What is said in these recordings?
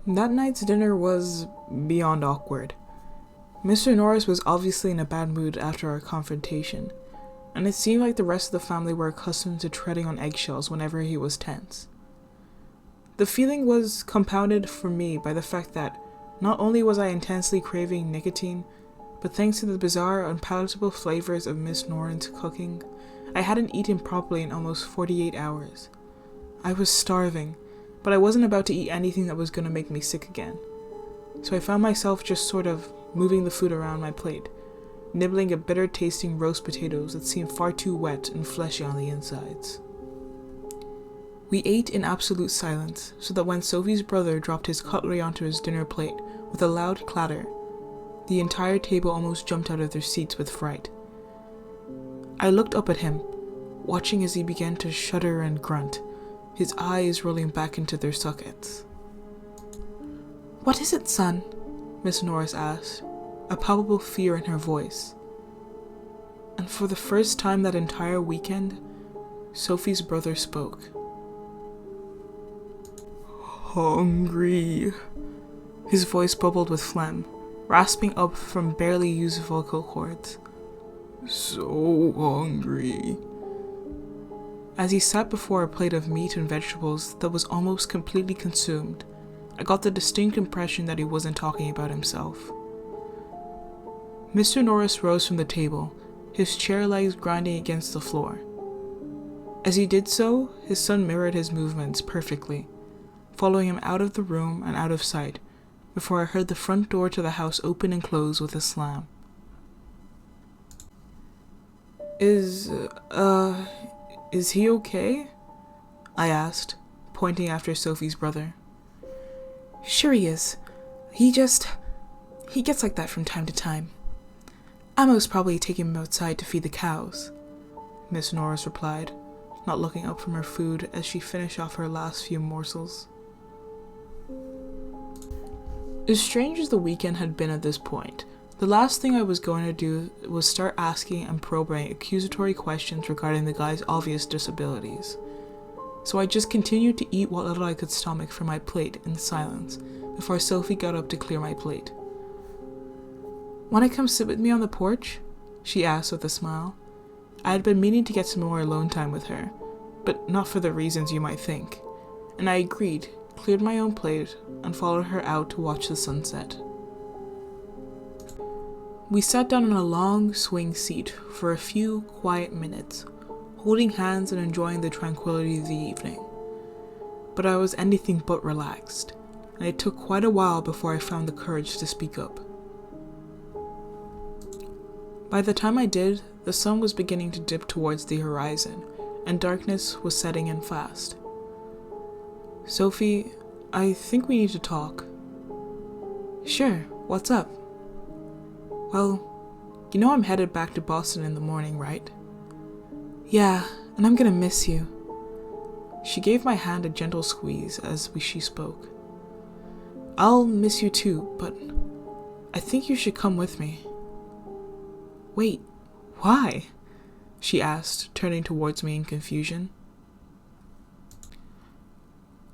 That night's dinner was beyond awkward. Mr. Norris was obviously in a bad mood after our confrontation, and it seemed like the rest of the family were accustomed to treading on eggshells whenever he was tense. The feeling was compounded for me by the fact that not only was I intensely craving nicotine, but thanks to the bizarre, unpalatable flavors of Miss Noren's cooking, I hadn't eaten properly in almost 48 hours. I was starving, but I wasn't about to eat anything that was going to make me sick again. So I found myself just sort of moving the food around my plate, nibbling at bitter-tasting roast potatoes that seemed far too wet and fleshy on the insides. We ate in absolute silence, so that when Sophie's brother dropped his cutlery onto his dinner plate with a loud clatter, the entire table almost jumped out of their seats with fright. I looked up at him, watching as he began to shudder and grunt, his eyes rolling back into their sockets. "What is it, son?" Miss Norris asked, a palpable fear in her voice. And for the first time that entire weekend, Sophie's brother spoke. "Hungry." His voice bubbled with phlegm, rasping up from barely used vocal cords. "So hungry." As he sat before a plate of meat and vegetables that was almost completely consumed, I got the distinct impression that he wasn't talking about himself. Mr. Norris rose from the table, his chair legs grinding against the floor. As he did so, his son mirrored his movements perfectly, following him out of the room and out of sight, before I heard the front door to the house open and close with a slam. Is he okay?" I asked, pointing after Sophie's brother. "Sure he is. He gets like that from time to time. Ammo's probably taking him outside to feed the cows," Miss Norris replied, not looking up from her food as she finished off her last few morsels. As strange as the weekend had been at this point, the last thing I was going to do was start asking and probing accusatory questions regarding the guy's obvious disabilities. So I just continued to eat what little I could stomach from my plate in silence before Sophie got up to clear my plate. "Wanna come sit with me on the porch?" she asked with a smile. I had been meaning to get some more alone time with her, but not for the reasons you might think, and I agreed, cleared my own plate, and followed her out to watch the sunset. We sat down on a long swing seat for a few quiet minutes, holding hands and enjoying the tranquility of the evening. But I was anything but relaxed, and it took quite a while before I found the courage to speak up. By the time I did, the sun was beginning to dip towards the horizon, and darkness was setting in fast. "Sophie, I think we need to talk." "Sure, what's up?" "Well, you know I'm headed back to Boston in the morning, right?" "Yeah, and I'm gonna miss you." She gave my hand a gentle squeeze as she spoke. "I'll miss you too, but I think you should come with me." "Wait, why?" she asked, turning towards me in confusion.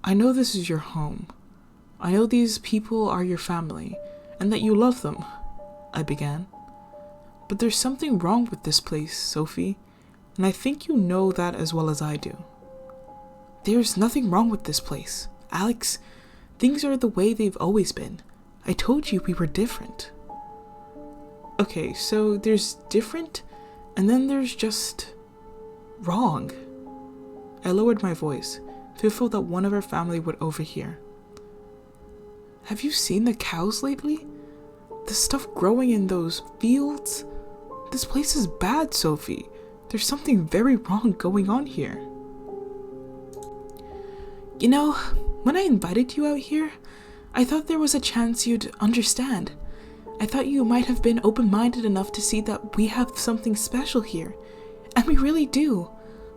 "I know this is your home. I know these people are your family, and that you love them," I began. "But there's something wrong with this place, Sophie, and I think you know that as well as I do." "There's nothing wrong with this place, Alex. Things are the way they've always been. I told you we were different." "Okay, so there's different, and then there's just wrong." I lowered my voice, fearful that one of our family would overhear. "Have you seen the cows lately? The stuff growing in those fields? This place is bad, Sophie. There's something very wrong going on here." "You know, when I invited you out here, I thought there was a chance you'd understand. I thought you might have been open-minded enough to see that we have something special here. And we really do.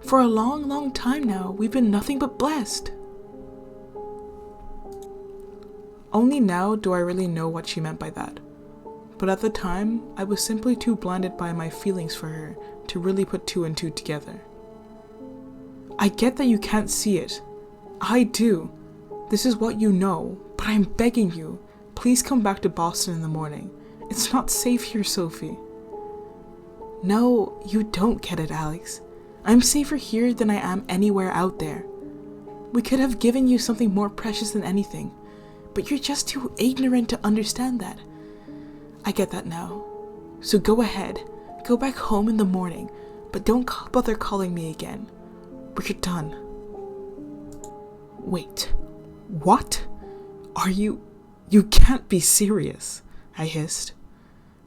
For a long, long time now, we've been nothing but blessed." Only now do I really know what she meant by that. But at the time, I was simply too blinded by my feelings for her to really put two and two together. "I get that you can't see it. I do. This is what you know, but I'm begging you, please come back to Boston in the morning. It's not safe here, Sophie. No, you don't get it, Alex. I'm safer here than I am anywhere out there. We could have given you something more precious than anything, but you're just too ignorant to understand that. I get that now. So go ahead, go back home in the morning, but don't bother calling me again. We're done. Wait, what? You can't be serious, I hissed.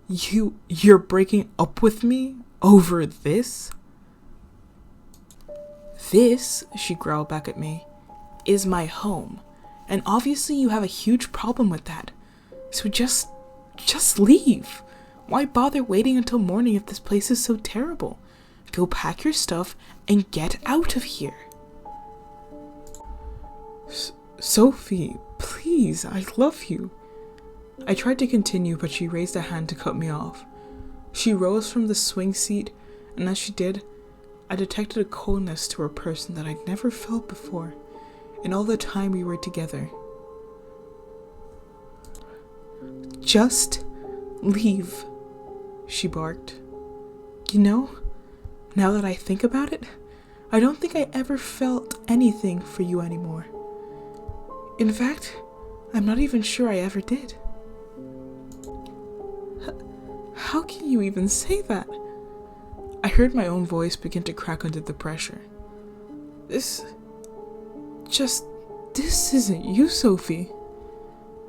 You're breaking up with me over this? This, she growled back at me, is my home, and obviously you have a huge problem with that. So just leave. Why bother waiting until morning if this place is so terrible? Go pack your stuff and get out of here. Sophie, please, I love you. I tried to continue, but she raised a hand to cut me off. She rose from the swing seat, and as she did, I detected a coldness to her person that I'd never felt before in all the time we were together. Just leave, she barked. You know, now that I think about it, I don't think I ever felt anything for you anymore. In fact, I'm not even sure I ever did. How can you even say that? I heard my own voice begin to crack under the pressure. This isn't you, Sophie.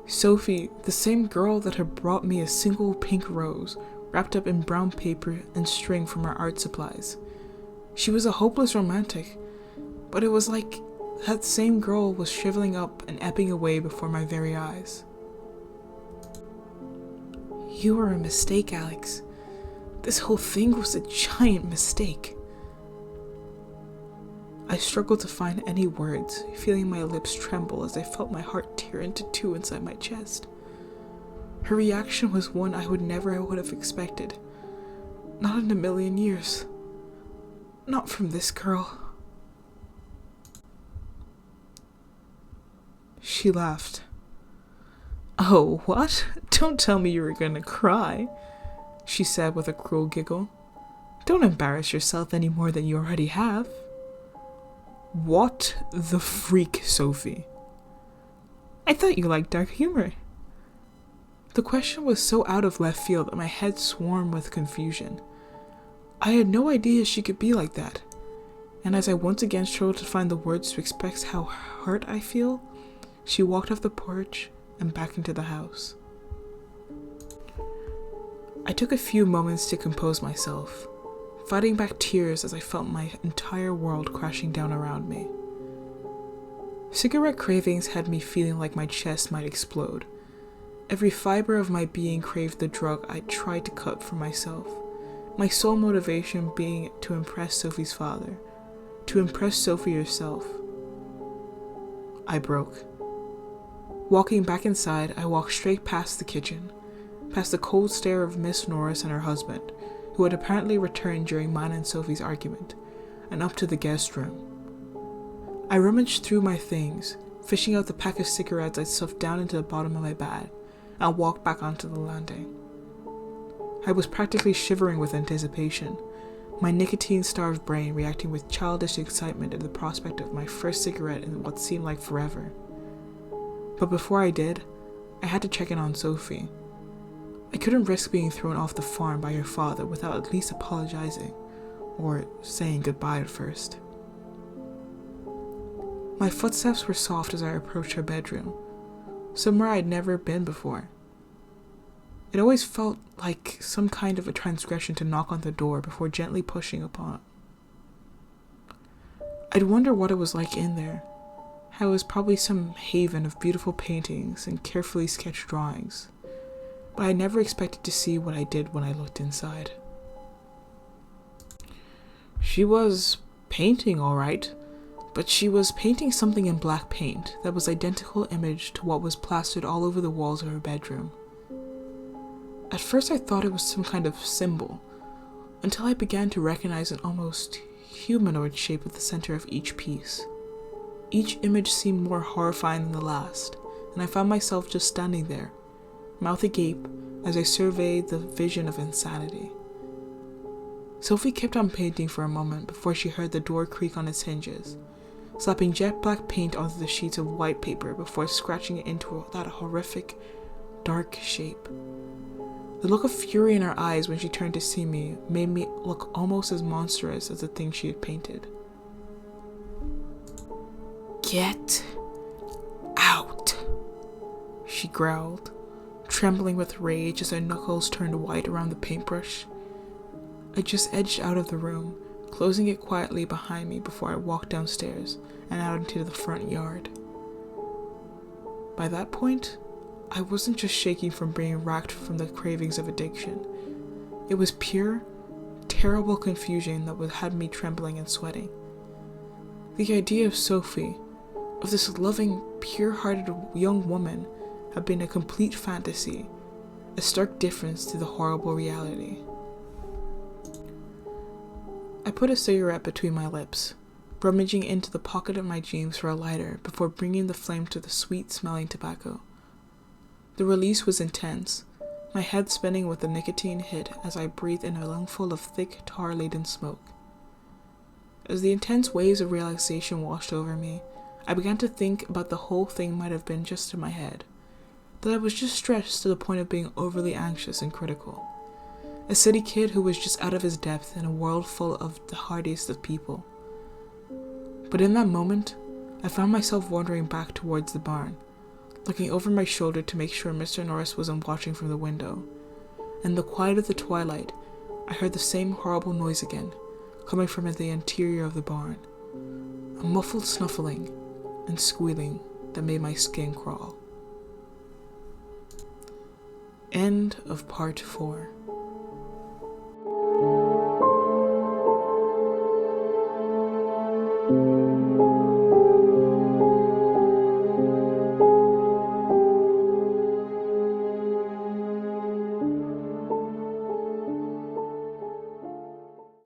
Sophie, the same girl that had brought me a single pink rose, wrapped up in brown paper and string from her art supplies. She was a hopeless romantic, but it was like that same girl was shriveling up and ebbing away before my very eyes. You were a mistake, Alex. This whole thing was a giant mistake. I struggled to find any words, feeling my lips tremble as I felt my heart tear into two inside my chest. Her reaction was one I would have expected. Not in a million years. Not from this girl. She laughed. Oh, what? Don't tell me you were gonna cry, she said with a cruel giggle. Don't embarrass yourself any more than you already have. What the freak, Sophie? I thought you liked dark humor. The question was so out of left field that my head swarmed with confusion. I had no idea she could be like that, and as I once again struggled to find the words to express how hurt I feel, she walked off the porch and back into the house. I took a few moments to compose myself, fighting back tears as I felt my entire world crashing down around me. Cigarette cravings had me feeling like my chest might explode. Every fiber of my being craved the drug I tried to cut for myself, my sole motivation being to impress Sophie's father, to impress Sophie herself. I broke. Walking back inside, I walked straight past the kitchen, past the cold stare of Miss Norris and her husband, who had apparently returned during mine and Sophie's argument, and up to the guest room. I rummaged through my things, fishing out the pack of cigarettes I'd stuffed down into the bottom of my bag, and walked back onto the landing. I was practically shivering with anticipation, my nicotine-starved brain reacting with childish excitement at the prospect of my first cigarette in what seemed like forever. But before I did, I had to check in on Sophie. I couldn't risk being thrown off the farm by her father without at least apologizing, or saying goodbye at first. My footsteps were soft as I approached her bedroom, somewhere I'd never been before. It always felt like some kind of a transgression to knock on the door before gently pushing upon it. I'd wonder what it was like in there, how it was probably some haven of beautiful paintings and carefully sketched drawings, but I never expected to see what I did when I looked inside. She was painting, all right, but she was painting something in black paint that was identical image to what was plastered all over the walls of her bedroom. At first I thought it was some kind of symbol, until I began to recognize an almost humanoid shape at the center of each piece. Each image seemed more horrifying than the last, and I found myself just standing there, mouth agape, as I surveyed the vision of insanity. Sophie kept on painting for a moment before she heard the door creak on its hinges, slapping jet black paint onto the sheets of white paper before scratching it into that horrific, dark shape. The look of fury in her eyes when she turned to see me made me look almost as monstrous as the thing she had painted. "Get out," she growled, trembling with rage as her knuckles turned white around the paintbrush. I just edged out of the room, closing it quietly behind me before I walked downstairs and out into the front yard. By that point, I wasn't just shaking from being racked from the cravings of addiction. It was pure, terrible confusion that had me trembling and sweating. The idea of Sophie, of this loving, pure-hearted young woman, had been a complete fantasy, a stark difference to the horrible reality. I put a cigarette between my lips, rummaging into the pocket of my jeans for a lighter before bringing the flame to the sweet-smelling tobacco. The release was intense, my head spinning with the nicotine hit as I breathed in a lungful of thick, tar-laden smoke. As the intense waves of relaxation washed over me, I began to think about the whole thing might have been just in my head, that I was just stressed to the point of being overly anxious and critical. A city kid who was just out of his depth in a world full of the hardiest of people. But in that moment, I found myself wandering back towards the barn, looking over my shoulder to make sure Mr. Norris wasn't watching from the window. In the quiet of the twilight, I heard the same horrible noise again, coming from the interior of the barn. A muffled snuffling and squealing that made my skin crawl. End of part 4.